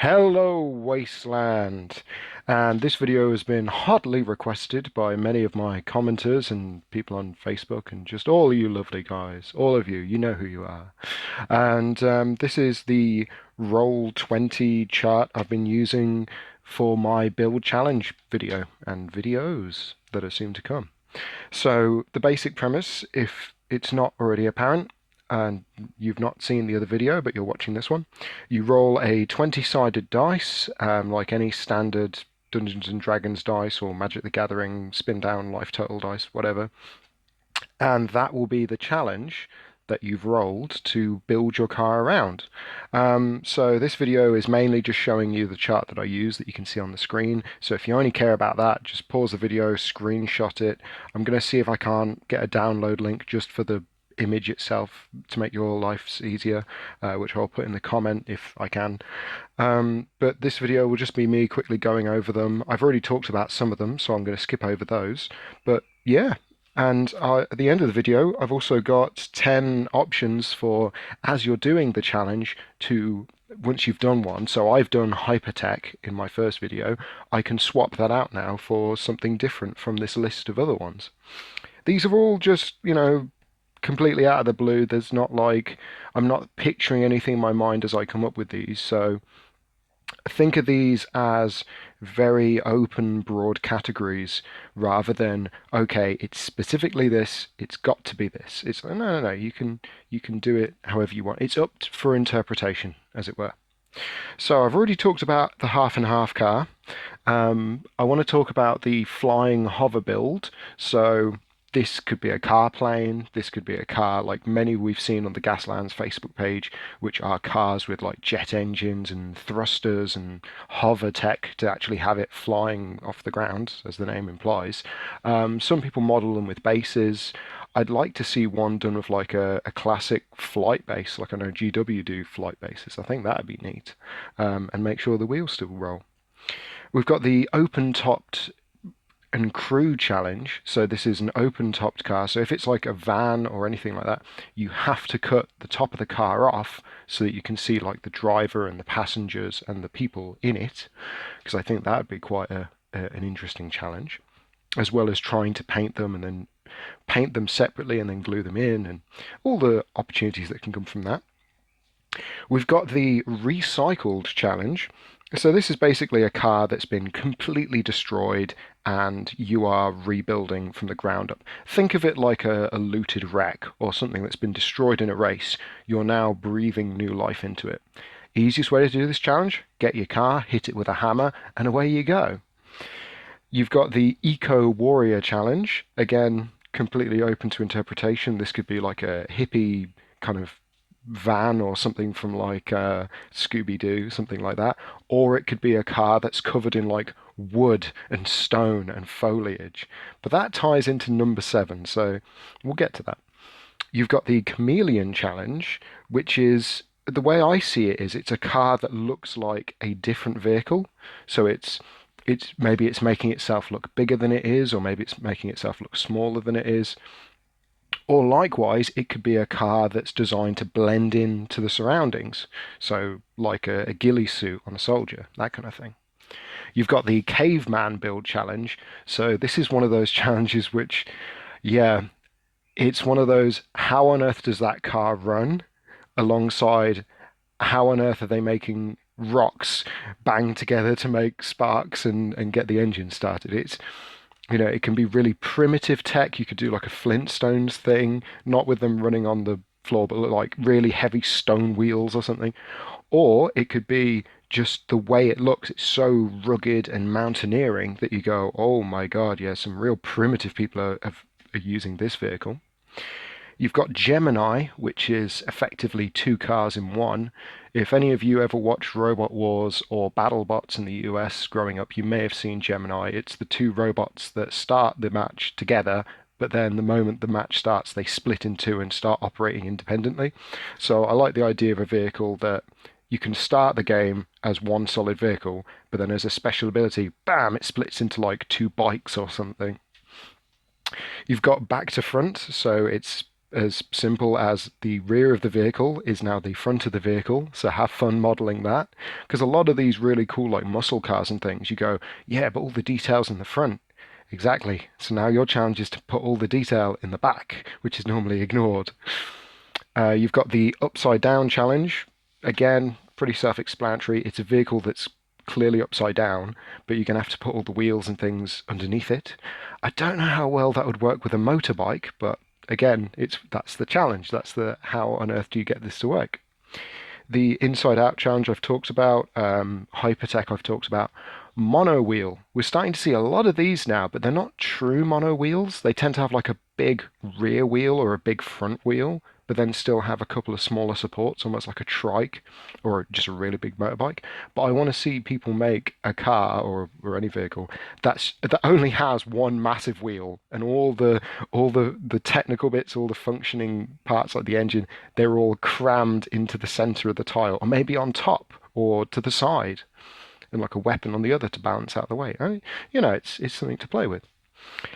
Hello, Wasteland! And this video has been hotly requested by many of my commenters and people on Facebook and just all you lovely guys. All of you, you know who you are. And this is the Roll20 chart I've been using for my build challenge video and videos that are soon to come. So the basic premise, if it's not already apparent, and you've not seen the other video, but you're watching this one, you roll a 20-sided dice, like any standard Dungeons and Dragons dice or Magic the Gathering spin down life total dice, whatever, and that will be the challenge that you've rolled to build your car around. So this video is mainly just showing you the chart that I use that you can see on the screen. So if you only care about that, just pause the video, screenshot it. I'm going to see if I can't get a download link just for the image itself to make your lives easier, which I'll put in the comment if I can. But this video will just be me quickly going over them. I've already talked about some of them, so I'm going to skip over those. But yeah. And at the end of the video, I've also got 10 options for, as you're doing the challenge, to, once you've done one, so I've done hypertech in my first video, I can swap that out now for something different from this list of other ones. These are all just, completely out of the blue. There's not like, I'm not picturing anything in my mind as I come up with these, so think of these as very open, broad categories rather than, okay, it's specifically this, it's got to be this. It's no, you can do it however you want. It's up for interpretation, as it were. So I've already talked about the half and half car. I want to talk about the flying hover build. So this could be a car plane, this could be a car like many we've seen on the Gaslands Facebook page, which are cars with like jet engines and thrusters and hover tech to actually have it flying off the ground, as the name implies. Some people model them with bases. I'd like to see one done with like a classic flight base, like I know GW do flight bases. I think that'd be neat, and make sure the wheels still roll. We've got the open-topped and crew challenge. So this is an open topped car. So if it's like a van or anything like that, you have to cut the top of the car off so that you can see like the driver and the passengers and the people in it, because I think that would be quite an interesting challenge, as well as trying to paint them and then paint them separately and then glue them in and all the opportunities that can come from that. We've got the recycled challenge. So this is basically a car that's been completely destroyed and you are rebuilding from the ground up. Think of it like a looted wreck or something that's been destroyed in a race. You're now breathing new life into it. Easiest way to do this challenge, get your car, hit it with a hammer, and away you go. You've got the Eco Warrior challenge. Again, completely open to interpretation. This could be like a hippie kind of van or something from like Scooby-Doo, something like that, or it could be a car that's covered in like wood and stone and foliage, but that ties into number 7, so we'll get to that. You've got the Chameleon challenge, which is, the way I see it is, it's a car that looks like a different vehicle, so it's maybe it's making itself look bigger than it is, or maybe it's making itself look smaller than it is. Or likewise, it could be a car that's designed to blend in to the surroundings. So like a ghillie suit on a soldier, that kind of thing. You've got the caveman build challenge. So this is one of those challenges which, yeah, it's one of those, how on earth does that car run? Alongside, how on earth are they making rocks bang together to make sparks and get the engine started? It can be really primitive tech. You could do like a Flintstones thing, not with them running on the floor, but like really heavy stone wheels or something. Or it could be just the way it looks. It's so rugged and mountaineering that you go, oh my God, yeah, some real primitive people are using this vehicle. You've got Gemini, which is effectively 2 cars in one. If any of you ever watched Robot Wars or BattleBots in the US growing up, you may have seen Gemini. It's the 2 robots that start the match together, but then the moment the match starts, they split in 2 and start operating independently. So I like the idea of a vehicle that you can start the game as one solid vehicle, but then as a special ability, bam, it splits into like 2 bikes or something. You've got back to front, so it's as simple as the rear of the vehicle is now the front of the vehicle, so have fun modeling that. Because a lot of these really cool, like muscle cars and things, you go, yeah, but all the details in the front. Exactly. So now your challenge is to put all the detail in the back, which is normally ignored. You've got the upside down challenge. Again, pretty self-explanatory. It's a vehicle that's clearly upside down, but you're going to have to put all the wheels and things underneath it. I don't know how well that would work with a motorbike, but again, that's the challenge. That's the how on earth do you get this to work? The inside out challenge I've talked about, hypertech I've talked about, mono wheel. We're starting to see a lot of these now, but they're not true mono wheels. They tend to have like a big rear wheel or a big front wheel, but then still have a couple of smaller supports, almost like a trike or just a really big motorbike. But I want to see people make a car or any vehicle that only has one massive wheel, and all the technical bits, all the functioning parts like the engine, they're all crammed into the center of the tile, or maybe on top or to the side, and like a weapon on the other to balance out the weight. It's something to play with.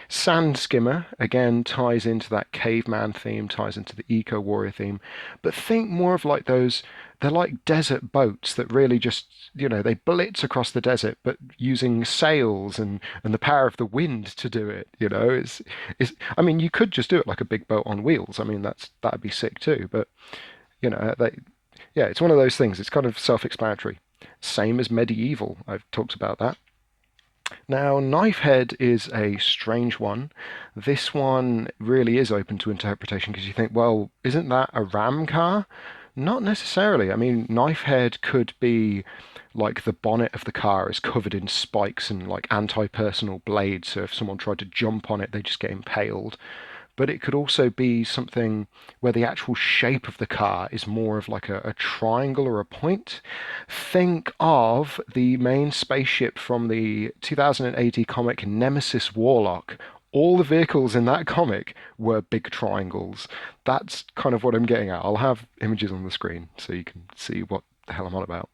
Sand Skimmer, again, ties into that caveman theme, ties into the eco warrior theme, but think more of like those, they're like desert boats that really just, they blitz across the desert, but using sails and the power of the wind to do it, I mean, you could just do it like a big boat on wheels. I mean, that'd be sick too, but, yeah, it's one of those things. It's kind of self-explanatory. Same as medieval. I've talked about that. Now, Knifehead is a strange one. This one really is open to interpretation because you think, well, isn't that a ram car? Not necessarily. I mean, Knifehead could be like the bonnet of the car is covered in spikes and like anti-personal blades, so if someone tried to jump on it, they just get impaled. But it could also be something where the actual shape of the car is more of like a triangle or a point. Think of the main spaceship from the 2080 comic Nemesis Warlock. All the vehicles in that comic were big triangles. That's kind of what I'm getting at. I'll have images on the screen so you can see what the hell I'm on about.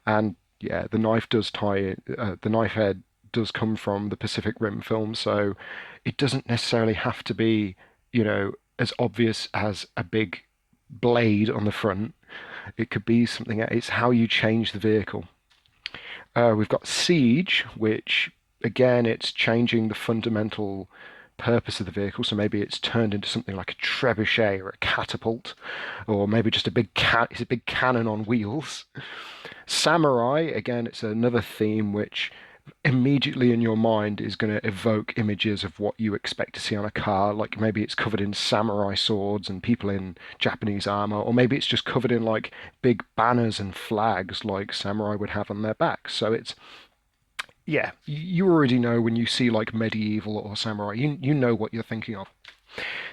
And yeah, the knife does the knife head does come from the Pacific Rim film, so it doesn't necessarily have to be, as obvious as a big blade on the front. It could be something, it's how you change the vehicle. We've got Siege, which again, it's changing the fundamental purpose of the vehicle. So maybe it's turned into something like a trebuchet or a catapult, or maybe just it's a big cannon on wheels. Samurai, again, it's another theme which immediately in your mind is going to evoke images of what you expect to see on a car. Like maybe it's covered in samurai swords and people in Japanese armor, or maybe it's just covered in like big banners and flags like samurai would have on their backs. So it's, yeah, you already know when you see like medieval or samurai, you know what you're thinking of.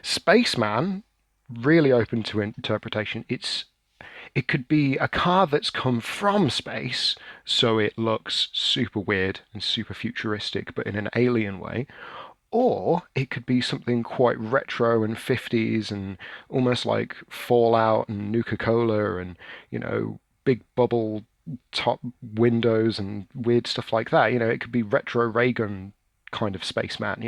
Spaceman, really open to interpretation. It could be a car that's come from space, so it looks super weird and super futuristic, but in an alien way. Or it could be something quite retro and 50s and almost like Fallout and Nuka-Cola and, big bubble top windows and weird stuff like that. It could be retro ray gun kind of spaceman.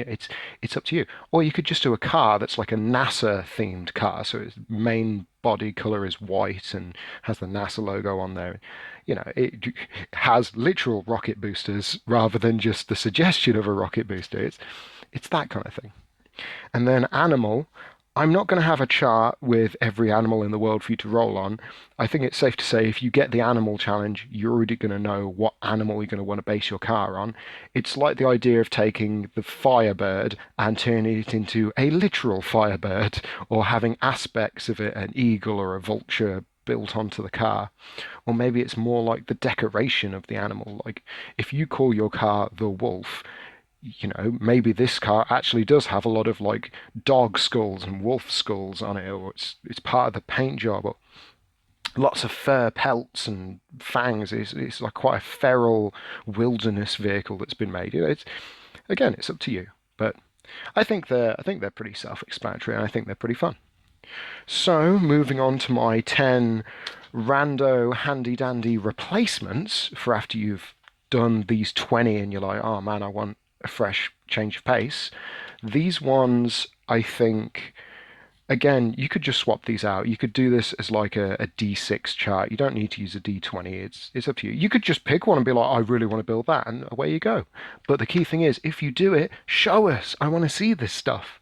It's up to you. Or you could just do a car that's like a NASA themed car. So its main body color is white and has the NASA logo on there. It has literal rocket boosters rather than just the suggestion of a rocket booster. It's that kind of thing. And then animal, I'm not going to have a chart with every animal in the world for you to roll on. I think it's safe to say if you get the animal challenge, you're already going to know what animal you're going to want to base your car on. It's like the idea of taking the Firebird and turning it into a literal Firebird, or having aspects of it, an eagle or a vulture built onto the car. Or maybe it's more like the decoration of the animal. Like if you call your car the Wolf, maybe this car actually does have a lot of like dog skulls and wolf skulls on it, or it's part of the paint job, or lots of fur pelts and fangs. It's like quite a feral wilderness vehicle that's been made. It's up to you, but I think they're pretty self-explanatory, and I think they're pretty fun. So moving on to my 10 rando handy dandy replacements for after you've done these 20 and you're like, oh man, I want a fresh change of pace. These ones, I think, Again, you could just swap these out. You could do this as like a D6 chart. You don't need to use a D20. It's up to you. You could just pick one and be like, I really want to build that, and away you go. But the key thing is, if you do it, show us. I want to see this stuff.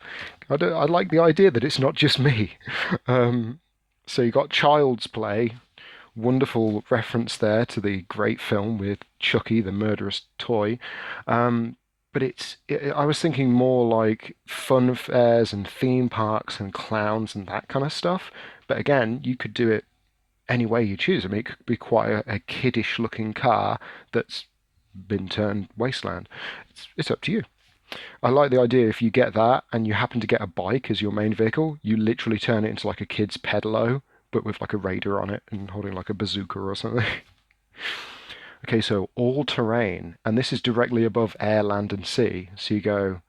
I like the idea that it's not just me. So you got Child's Play, wonderful reference there to the great film with Chucky, the murderous toy. But I was thinking more like fun fairs and theme parks and clowns and that kind of stuff. But again, you could do it any way you choose. I mean, it could be quite a kiddish looking car that's been turned wasteland. It's up to you. I like the idea if you get that and you happen to get a bike as your main vehicle, you literally turn it into like a kid's pedalo, but with like a radar on it and holding like a bazooka or something. Okay, so all terrain, and this is directly above air, land, and sea. So you go,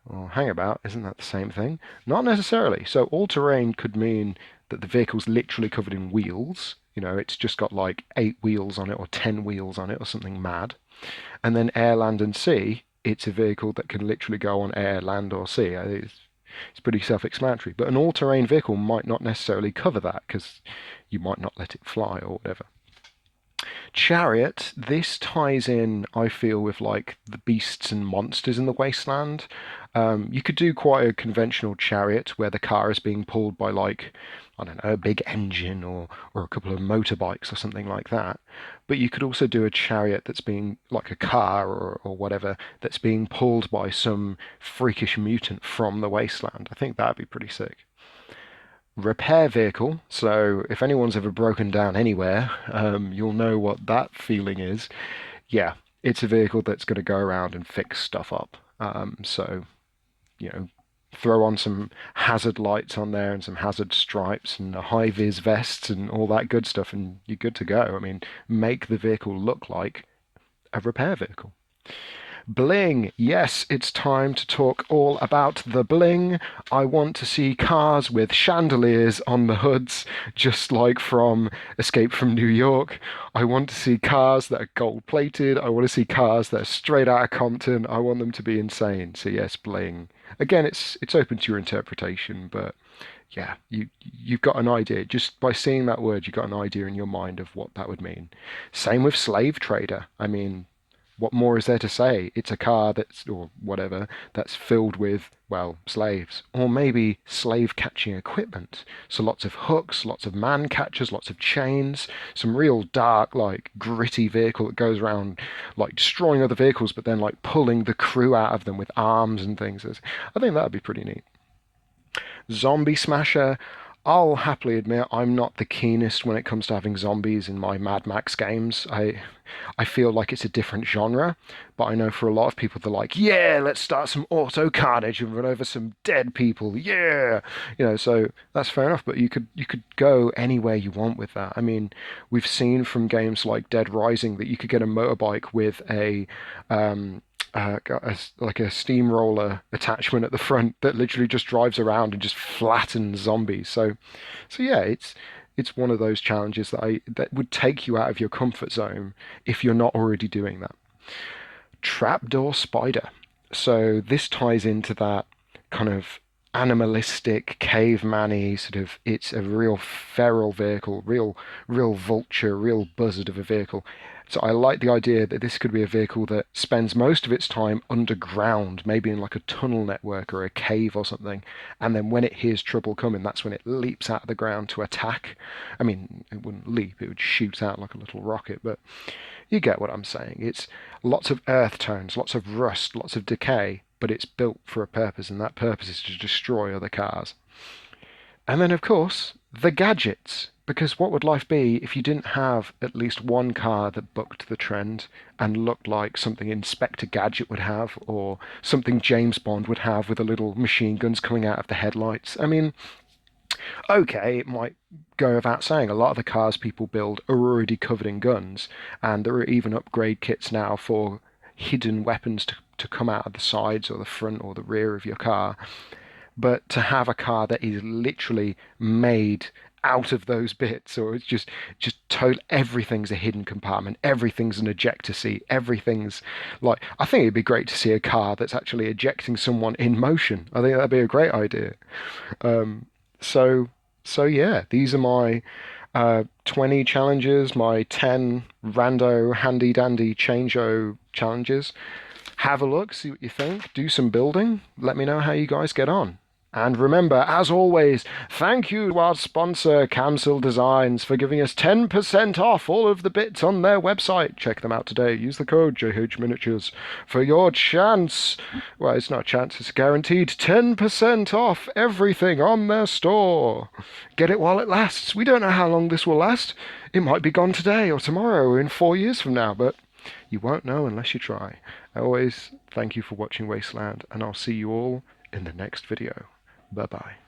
well, hang about, isn't that the same thing? Not necessarily. So all terrain could mean that the vehicle's literally covered in wheels. You know, it's just got like 8 wheels on it or 10 wheels on it or something mad. And then air, land, and sea, it's a vehicle that can literally go on air, land, or sea. It's pretty self-explanatory. But an all-terrain vehicle might not necessarily cover that because you might not let it fly or whatever. Chariot, this ties in, I feel, with like the beasts and monsters in the wasteland. You could do quite a conventional chariot where the car is being pulled by like, I don't know, a big engine or a couple of motorbikes or something like that. But you could also do a chariot that's being like a car or whatever that's being pulled by some freakish mutant from the wasteland. I think that'd be pretty sick. Repair vehicle. So if anyone's ever broken down anywhere, you'll know what that feeling is. Yeah, it's a vehicle that's going to go around and fix stuff up. So, you know, throw on some hazard lights on there and some hazard stripes and a high vis vest and all that good stuff, and you're good to go. I mean, make the vehicle look like a repair vehicle. Bling. Yes, it's time to talk all about the bling. I want to see cars with chandeliers on the hoods, just like from Escape from New York. I want to see cars that are gold plated. I want to see cars that are straight out of Compton. I want them to be insane. So yes, bling. Again, it's open to your interpretation, but yeah, you've got an idea. Just by seeing that word, you've got an idea in your mind of what that would mean. Same with slave trader. I mean, what more is there to say? It's a car that's, or whatever, that's filled with, well, slaves. Or maybe slave catching equipment. So lots of hooks, lots of man catchers, lots of chains, some real dark, like gritty vehicle that goes around like destroying other vehicles, but then like pulling the crew out of them with arms and things. I think that'd be pretty neat. Zombie Smasher. I'll happily admit I'm not the keenest when it comes to having zombies in my Mad Max games. I feel like it's a different genre, but I know for a lot of people they're like, yeah, let's start some auto carnage and run over some dead people. Yeah, so that's fair enough. But you could go anywhere you want with that. I mean, we've seen from games like Dead Rising that you could get a motorbike with like a steamroller attachment at the front that literally just drives around and just flattens zombies. So yeah, it's one of those challenges that would take you out of your comfort zone if you're not already doing that. Trapdoor spider. So this ties into that kind of animalistic, caveman-y sort of. It's a real feral vehicle, real vulture, real buzzard of a vehicle. So I like the idea that this could be a vehicle that spends most of its time underground, maybe in like a tunnel network or a cave or something. And then when it hears trouble coming, that's when it leaps out of the ground to attack. I mean, it wouldn't leap, it would shoot out like a little rocket, but you get what I'm saying. It's lots of earth tones, lots of rust, lots of decay, but it's built for a purpose, and that purpose is to destroy other cars. And then, of course, the gadgets. Because what would life be if you didn't have at least one car that bucked the trend and looked like something Inspector Gadget would have, or something James Bond would have with the little machine guns coming out of the headlights? I mean, okay, it might go without saying, a lot of the cars people build are already covered in guns, and there are even upgrade kits now for hidden weapons to come out of the sides or the front or the rear of your car. But to have a car that is literally made out of those bits, or it's just total, everything's a hidden compartment, everything's an ejector seat, everything's like, I think it'd be great to see a car that's actually ejecting someone in motion. I think that'd be a great idea. So yeah, these are my 20 challenges, my 10 rando handy dandy change-o challenges. Have a look, see what you think, do some building, let me know how you guys get on. And remember, as always, thank you to our sponsor, Camsil Designs, for giving us 10% off all of the bits on their website. Check them out today. Use the code JHMiniatures for your chance. Well, it's not a chance, it's guaranteed 10% off everything on their store. Get it while it lasts. We don't know how long this will last. It might be gone today or tomorrow or in 4 years from now, but you won't know unless you try. I always thank you for watching Wasteland, and I'll see you all in the next video. Bye-bye.